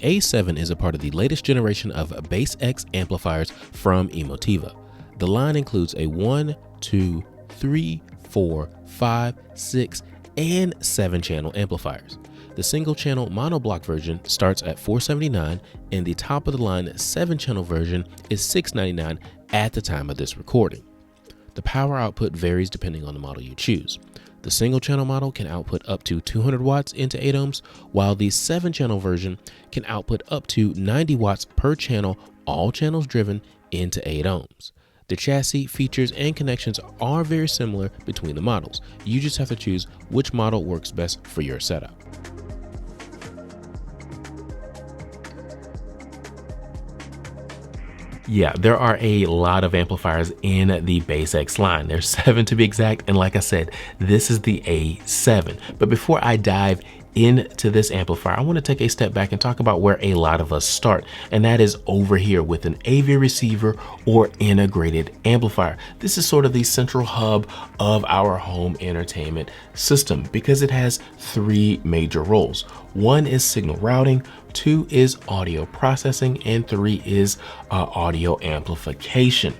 A7 is a part of the latest generation of BasX amplifiers from Emotiva. The line includes a 1, 2, 3, 4, 5, 6, and 7 channel amplifiers. The single channel monoblock version starts at $479 and the top of the line 7 channel version is $699 at the time of this recording. The power output varies depending on the model you choose. The single channel model can output up to 200 watts into 8 ohms, while the 7 channel version can output up to 90 watts per channel, all channels driven, into 8 ohms. The chassis, features, and connections are very similar between the models. You just have to choose which model works best for your setup. Yeah, there are a lot of amplifiers in the BasX line. There's 7 to be exact, and like I said, this is the A7. But before I dive into this amplifier, I want to take a step back and talk about where a lot of us start, and that is over here with an AV receiver or integrated amplifier. This is sort of the central hub of our home entertainment system because it has 3 major roles. 1 is signal routing, 2 is audio processing, and 3 is audio amplification.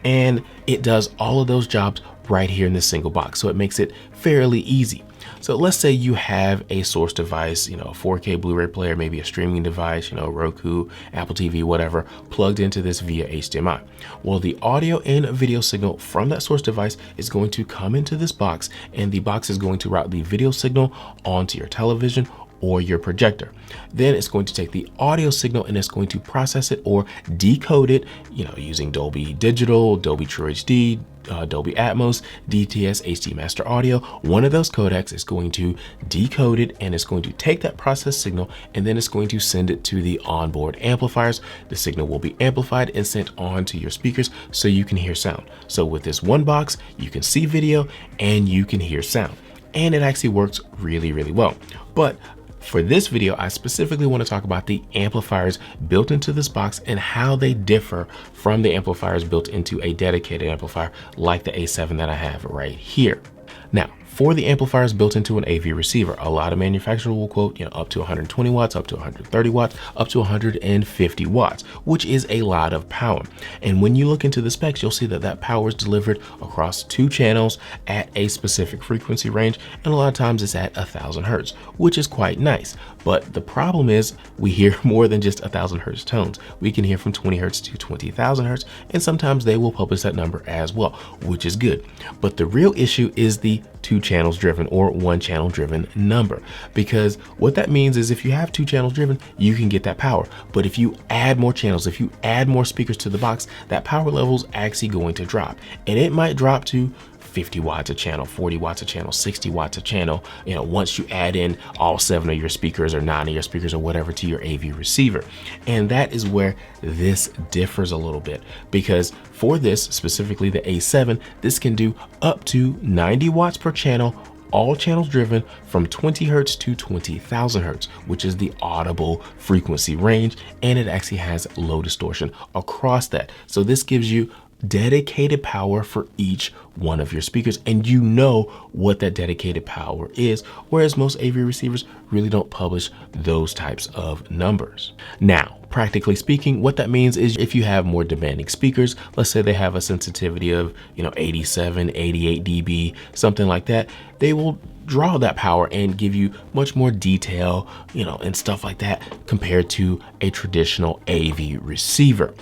And it does all of those jobs right here in this single box, so it makes it fairly easy. So let's say you have a source device, a 4K Blu-ray player, maybe a streaming device, Roku, Apple TV, whatever, plugged into this via HDMI. Well, the audio and video signal from that source device is going to come into this box, and the box is going to route the video signal onto your television or your projector. Then it's going to take the audio signal and it's going to process it or decode it, using Dolby Digital, Dolby True HD, Dolby Atmos, DTS, HD Master Audio. One of those codecs is going to decode it and it's going to take that processed signal and then it's going to send it to the onboard amplifiers. The signal will be amplified and sent on to your speakers so you can hear sound. So with this one box, you can see video and you can hear sound. And it actually works really, really well. But for this video, I specifically want to talk about the amplifiers built into this box and how they differ from the amplifiers built into a dedicated amplifier like the A7 that I have right here. Now, for the amplifiers built into an AV receiver, a lot of manufacturers will quote, up to 120 watts, up to 130 watts, up to 150 watts, which is a lot of power. And when you look into the specs, you'll see that that power is delivered across 2 channels at a specific frequency range. And a lot of times it's at 1000 hertz, which is quite nice. But the problem is we hear more than just 1000 hertz tones. We can hear from 20 hertz to 20,000 hertz. And sometimes they will publish that number as well, which is good. But the real issue is the 2 channels driven or 1 channel driven number, because what that means is if you have 2 channels driven, you can get that power. But if you add more channels, if you add more speakers to the box, that power level is actually going to drop, and it might drop to 50 watts a channel, 40 watts a channel, 60 watts a channel, once you add in all 7 of your speakers or 9 of your speakers or whatever to your AV receiver. And that is where this differs a little bit, because for this, specifically the A7, this can do up to 90 watts per channel, all channels driven from 20 hertz to 20,000 hertz, which is the audible frequency range. And it actually has low distortion across that. So this gives you dedicated power for each one of your speakers, and you know what that dedicated power is, whereas most AV receivers really don't publish those types of numbers. Now, practically speaking, what that means is if you have more demanding speakers, let's say they have a sensitivity of 87, 88 dB, something like that, they will draw that power and give you much more detail, and stuff like that compared to a traditional AV receiver.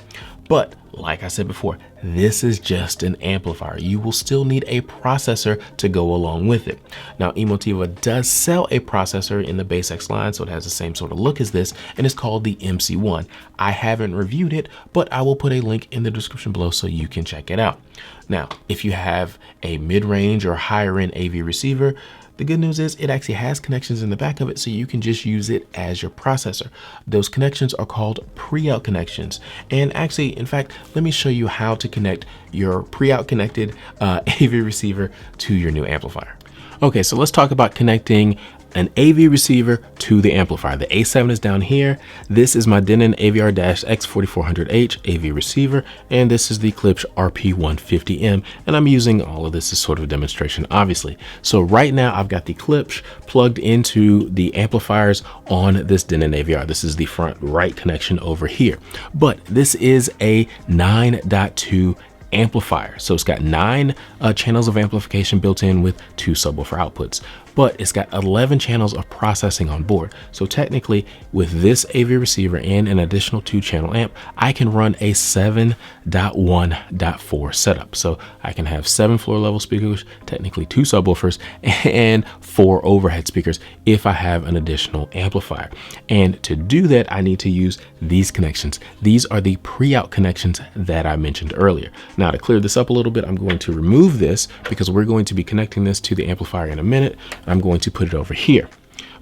But like I said before, this is just an amplifier. You will still need a processor to go along with it. Now, Emotiva does sell a processor in the BasX line, so it has the same sort of look as this, and it's called the MC1. I haven't reviewed it, but I will put a link in the description below so you can check it out. Now, if you have a mid-range or higher end AV receiver, the good news is it actually has connections in the back of it, so you can just use it as your processor. Those connections are called pre-out connections. And actually, in fact, let me show you how to connect your pre-out connected AV receiver to your new amplifier. Okay, so let's talk about connecting an AV receiver to the amplifier. The A7 is down here. This is my Denon AVR-X4400H AV receiver, and this is the Klipsch RP150M, and I'm using all of this as sort of a demonstration, obviously. So right now I've got the Klipsch plugged into the amplifiers on this Denon AVR. This is the front right connection over here, but this is a 9.2 amplifier. So it's got 9 channels of amplification built in with 2 subwoofer outputs, but it's got 11 channels of processing on board. So technically with this AV receiver and an additional 2 channel amp, I can run a 7.1.4 setup. So I can have 7 floor level speakers, technically 2 subwoofers, and 4 overhead speakers if I have an additional amplifier. And to do that, I need to use these connections. These are the pre-out connections that I mentioned earlier. Now to clear this up a little bit, I'm going to remove this because we're going to be connecting this to the amplifier in a minute. I'm going to put it over here.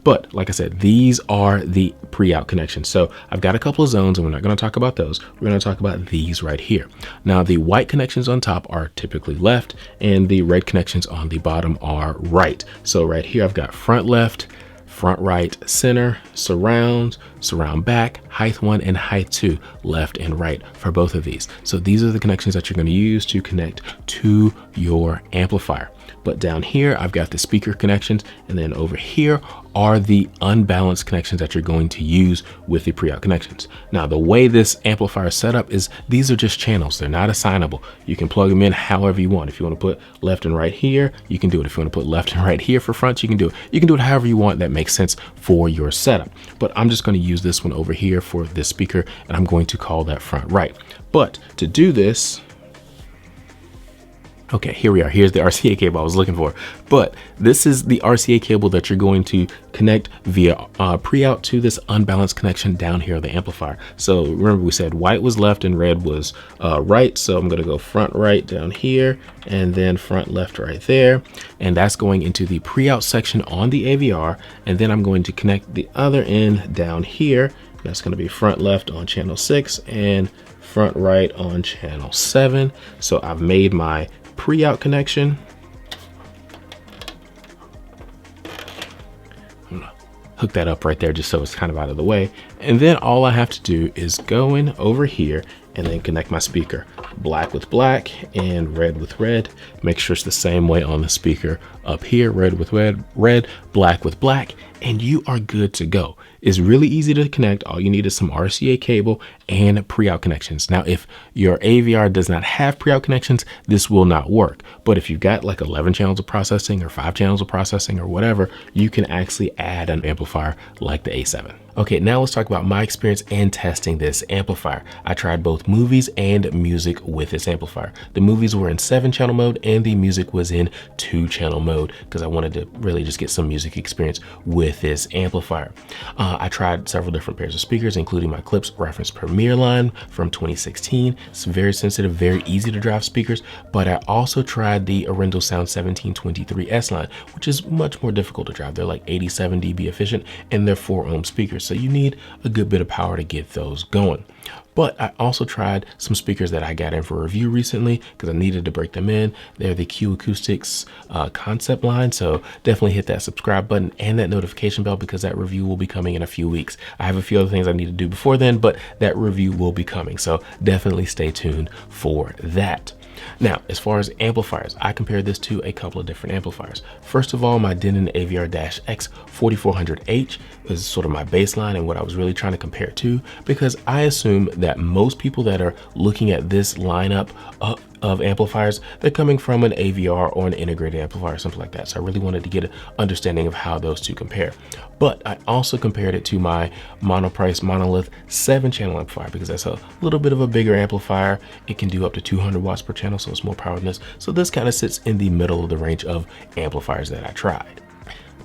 But like I said, these are the pre-out connections. So I've got a couple of zones and we're not going to talk about those. We're going to talk about these right here. Now the white connections on top are typically left and the red connections on the bottom are right. So right here, I've got front left, front right, center, surround, surround back, height 1 and height 2, left and right for both of these. So these are the connections that you're going to use to connect to your amplifier. But down here, I've got the speaker connections, and then over here are the unbalanced connections that you're going to use with the pre-out connections. Now, the way this amplifier is set up is these are just channels. They're not assignable. You can plug them in however you want. If you want to put left and right here, you can do it. If you want to put left and right here for fronts, you can do it. You can do it however you want that makes sense for your setup. But I'm just going to use this one over here for this speaker, and I'm going to call that front right. But to do this, okay, here we are. Here's the RCA cable I was looking for. But this is the RCA cable that you're going to connect via pre-out to this unbalanced connection down here on the amplifier. So remember we said white was left and red was right. So I'm going to go front right down here and then front left right there. And that's going into the pre-out section on the AVR. And then I'm going to connect the other end down here. That's going to be front left on channel 6 and front right on channel 7. So I've made my pre-out connection. I'm gonna hook that up right there just so it's kind of out of the way. And then all I have to do is go in over here and then connect my speaker. Black with black and red with red. Make sure it's the same way on the speaker up here. Red with red, black with black, and you are good to go. It's really easy to connect. All you need is some RCA cable and pre-out connections. Now, if your AVR does not have pre-out connections, this will not work. But if you've got like 11 channels of processing or 5 channels of processing or whatever, you can actually add an amplifier like the A7. Okay, now let's talk about my experience in testing this amplifier. I tried both movies and music with this amplifier. The movies were in 7-channel mode and the music was in 2-channel mode because I wanted to really just get some music experience with this amplifier. I tried several different pairs of speakers, including my Klipsch Reference Premier line from 2016. It's very sensitive, very easy to drive speakers, but I also tried the Arendo Sound 1723S line, which is much more difficult to drive. They're like 87 dB efficient and they're 4-ohm speakers. So you need a good bit of power to get those going. But I also tried some speakers that I got in for review recently because I needed to break them in. They're the Q Acoustics concept line. So definitely hit that subscribe button and that notification bell because that review will be coming in a few weeks. I have a few other things I need to do before then, but that review will be coming. So definitely stay tuned for that. Now, as far as amplifiers, I compared this to a couple of different amplifiers. First of all, my Denon AVR-X4400H is sort of my baseline and what I was really trying to compare it to, because I assume that most people that are looking at this lineup of amplifiers, they're coming from an AVR or an integrated amplifier or something like that. So I really wanted to get an understanding of how those two compare. But I also compared it to my Monoprice Monolith 7-channel amplifier because that's a little bit of a bigger amplifier. It can do up to 200 watts per channel, so it's more power than this. So this kind of sits in the middle of the range of amplifiers that I tried.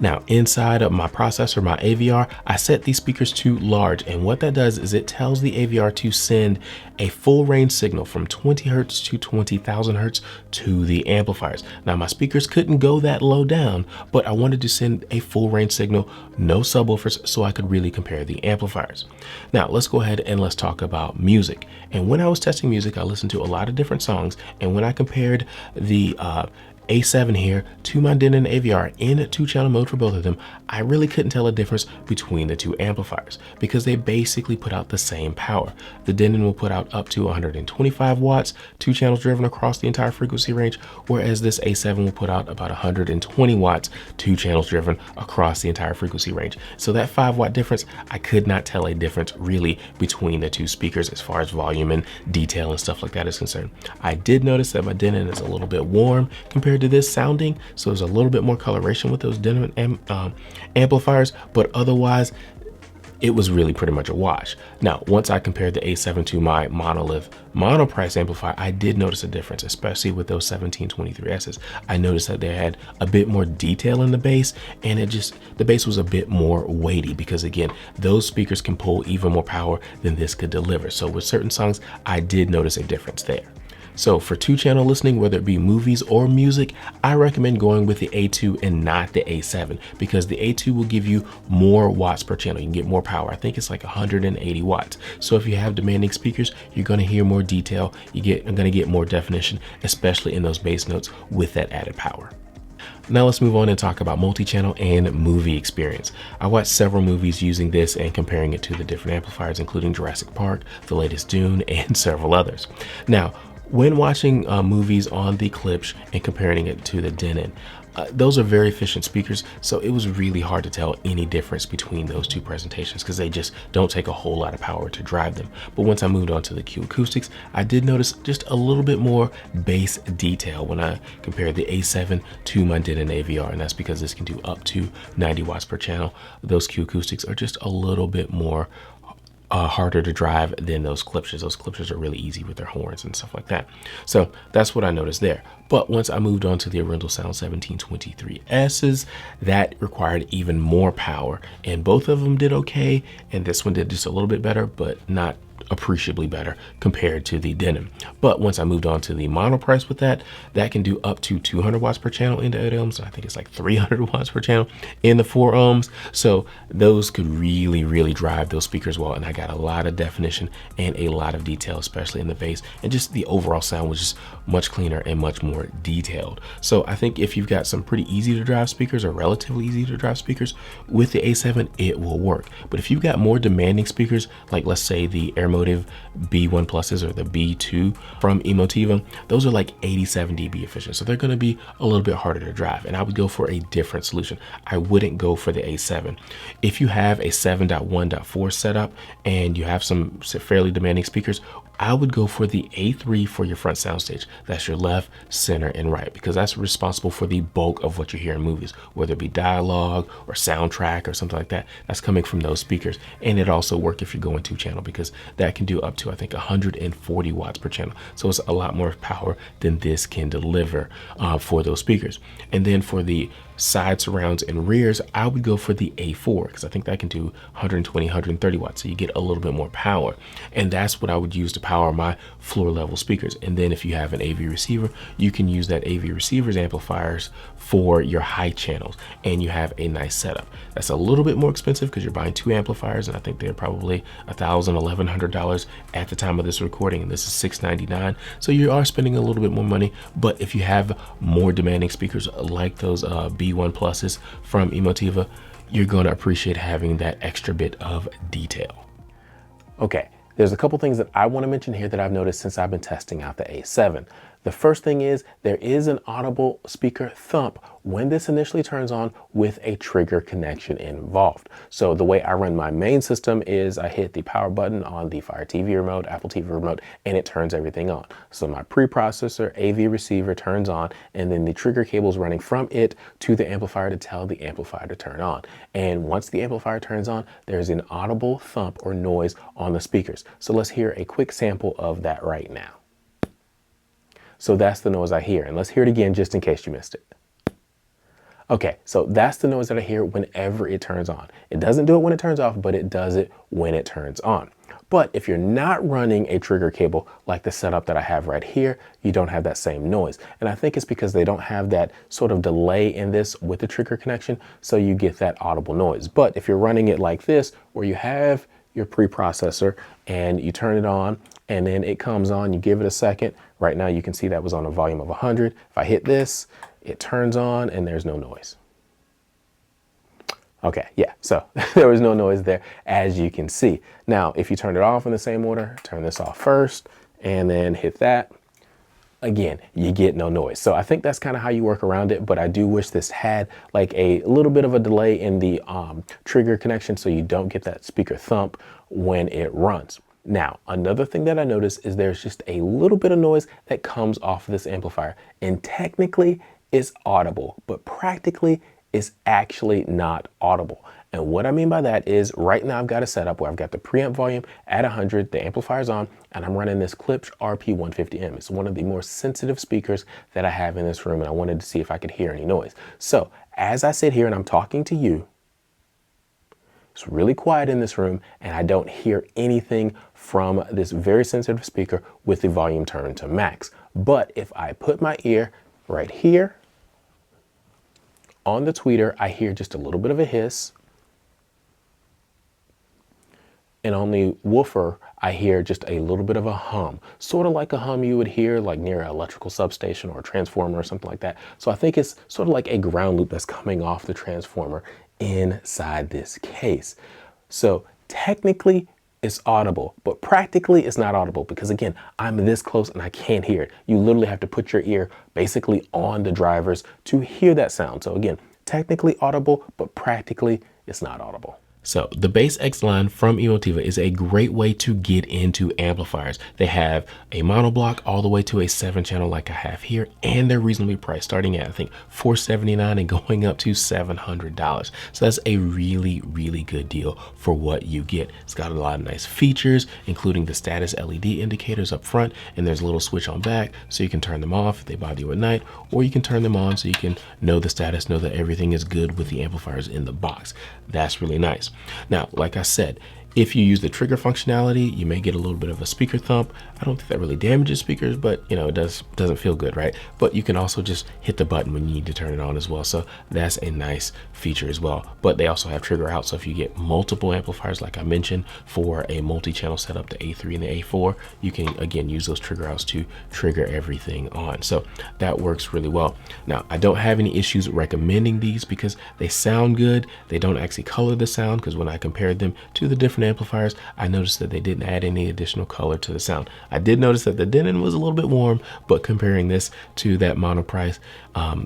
Now, inside of my processor, my AVR, I set these speakers to large, and what that does is it tells the AVR to send a full range signal from 20 hertz to 20,000 hertz to the amplifiers. Now, my speakers couldn't go that low down, but I wanted to send a full range signal, no subwoofers, so I could really compare the amplifiers. Now, let's go ahead and let's talk about music. And when I was testing music, I listened to a lot of different songs, and when I compared the A7 here to my Denon AVR in 2-channel mode for both of them, I really couldn't tell a difference between the two amplifiers because they basically put out the same power. The Denon will put out up to 125 watts, 2 channels driven across the entire frequency range, whereas this A7 will put out about 120 watts, 2 channels driven across the entire frequency range. So that 5-watt difference, I could not tell a difference really between the two speakers as far as volume and detail and stuff like that is concerned. I did notice that my Denon is a little bit warm compared to this sounding, so there's a little bit more coloration with those Denon amplifiers, but otherwise it was really pretty much a wash. Now, once I compared the A7 to my monolith monoprice amplifier, I did notice a difference, especially with those 1723Ss. I noticed that they had a bit more detail in the bass, and the bass was a bit more weighty because again, those speakers can pull even more power than this could deliver. So with certain songs, I did notice a difference there. So for 2-channel listening, whether it be movies or music, I recommend going with the A2 and not the A7 because the A2 will give you more watts per channel. You can get more power. I think it's like 180 watts. So if you have demanding speakers, you're going to hear more detail. You're going to get more definition, especially in those bass notes with that added power. Now let's move on and talk about multi-channel and movie experience. I watched several movies using this and comparing it to the different amplifiers, including Jurassic Park, the latest Dune, and several others. Now, when watching movies on the Klipsch and comparing it to the Denon, those are very efficient speakers, so it was really hard to tell any difference between those two presentations because they just don't take a whole lot of power to drive them. But once I moved on to the Q Acoustics, I did notice just a little bit more bass detail when I compared the A7 to my Denon AVR, and that's because this can do up to 90 watts per channel. Those Q Acoustics are just a little bit more harder to drive than those Klipsch's. Those Klipsch's are really easy with their horns and stuff like that. So that's what I noticed there. But once I moved on to the Oriental Sound 1723S's, that required even more power, and both of them did okay, and this one did just a little bit better, but not appreciably better compared to the Denon. But once I moved on to the monoprice with that can do up to 200 watts per channel into 8 ohms. I think it's like 300 watts per channel in the 4 ohms. So those could really drive those speakers well. And I got a lot of definition and a lot of detail, especially in the bass, and just the overall sound was just much cleaner and much more detailed. So I think if you've got some pretty easy to drive speakers or relatively easy to drive speakers with the A7, it will work. But if you've got more demanding speakers, like let's say the Emotiva B1 pluses or the B2 from Emotiva, those are like 87 dB efficient. So they're going to be a little bit harder to drive, and I would go for a different solution. I wouldn't go for the A7. If you have a 7.1.4 setup and you have some fairly demanding speakers, I would go for the A3 for your front soundstage. That's your left, center, and right, because that's responsible for the bulk of what you hear in movies, whether it be dialogue or soundtrack or something like that. That's coming from those speakers. And it also works if you're going 2-channel because that can do up to, I think, 140 watts per channel. So it's a lot more power than this can deliver for those speakers. And then for the side surrounds and rears, I would go for the A4 because I think that can do 120, 130 watts. So you get a little bit more power. And that's what I would use to power my floor level speakers. And then if you have an AV receiver, you can use that AV receiver's amplifiers for your high channels, and you have a nice setup. That's a little bit more expensive because you're buying 2 amplifiers, and I think they're probably $1,000, $1,100 at the time of this recording, and this is $699. So you are spending a little bit more money. But if you have more demanding speakers like those B1 pluses from Emotiva, you're going to appreciate having that extra bit of detail. Okay, there's a couple things that I want to mention here that I've noticed since I've been testing out the A7. The first thing is there is an audible speaker thump when this initially turns on with a trigger connection involved. So the way I run my main system is I hit the power button on the Fire TV remote, Apple TV remote, and it turns everything on. So my preprocessor AV receiver turns on, and then the trigger cable is running from it to the amplifier to tell the amplifier to turn on. And once the amplifier turns on, there's an audible thump or noise on the speakers. So let's hear a quick sample of that right now. So that's the noise I hear, and let's hear it again just in case you missed it. Okay, so that's the noise that I hear whenever it turns on. It doesn't do it when it turns off, but it does it when it turns on. But if you're not running a trigger cable like the setup that I have right here, you don't have that same noise. And I think it's because they don't have that sort of delay in this with the trigger connection, so you get that audible noise. But if you're running it like this, where you have your preprocessor and you turn it on and then it comes on, you give it a second. Right now you can see that was on a volume of 100. If I hit this, it turns on and there's no noise. Okay, yeah, so there was no noise there, as you can see. Now, if you turn it off in the same order, turn this off first and then hit that, again, you get no noise. So I think that's kind of how you work around it, but I do wish this had like a little bit of a delay in the trigger connection so you don't get that speaker thump when it runs. Now, another thing that I noticed is there's just a little bit of noise that comes off of this amplifier, and technically it's audible, but practically it's actually not audible. And what I mean by that is right now I've got a setup where I've got the preamp volume at 100, the amplifier's on, and I'm running this Klipsch RP150M. It's one of the more sensitive speakers that I have in this room, and I wanted to see if I could hear any noise. So as I sit here and I'm talking to you, it's really quiet in this room and I don't hear anything from this very sensitive speaker with the volume turned to max. But if I put my ear right here on the tweeter, I hear just a little bit of a hiss. And on the woofer, I hear just a little bit of a hum, sort of like a hum you would hear like near an electrical substation or a transformer or something like that. So I think it's sort of like a ground loop that's coming off the transformer inside this case. So technically it's audible, but practically it's not audible because again, I'm this close and I can't hear it. You literally have to put your ear basically on the drivers to hear that sound. So again, technically audible, but practically it's not audible. So the BasX line from Emotiva is a great way to get into amplifiers. They have a monoblock all the way to a 7-channel like I have here, and they're reasonably priced, starting at I think $479 and going up to $700. So that's a really, really good deal for what you get. It's got a lot of nice features, including the status LED indicators up front, and there's a little switch on back so you can turn them off if they bother you at night, or you can turn them on so you can know the status, know that everything is good with the amplifiers in the box. That's really nice. Now, like I said, if you use the trigger functionality, you may get a little bit of a speaker thump. I don't think that really damages speakers, but you know, it doesn't feel good, right? But you can also just hit the button when you need to turn it on as well. So that's a nice feature as well. But they also have trigger out. So if you get multiple amplifiers, like I mentioned, for a multi-channel setup, the A3 and the A4, you can again use those trigger outs to trigger everything on. So that works really well. Now, I don't have any issues recommending these because they sound good. They don't actually color the sound, because when I compared them to the different amplifiers, I noticed that they didn't add any additional color to the sound. I did notice that the deadening was a little bit warm, but comparing this to that mono price,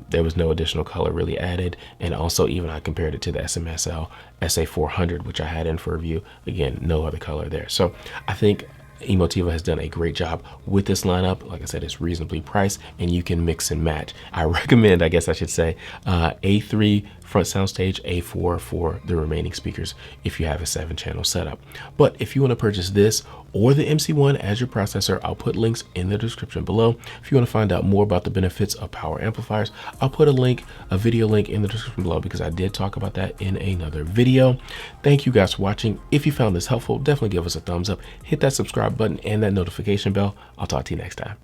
there was no additional color really added. And also even I compared it to the SMSL SA400, which I had in for review. Again, no other color there. So I think Emotiva has done a great job with this lineup. Like I said, it's reasonably priced and you can mix and match. I recommend, I guess I should say, A3 front soundstage, A4 for the remaining speakers if you have a 7-channel setup. But if you want to purchase this or the MC1 as your processor, I'll put links in the description below. If you want to find out more about the benefits of power amplifiers, I'll put a video link in the description below because I did talk about that in another video. Thank you guys for watching. If you found this helpful, definitely give us a thumbs up, hit that subscribe button and that notification bell. I'll talk to you next time.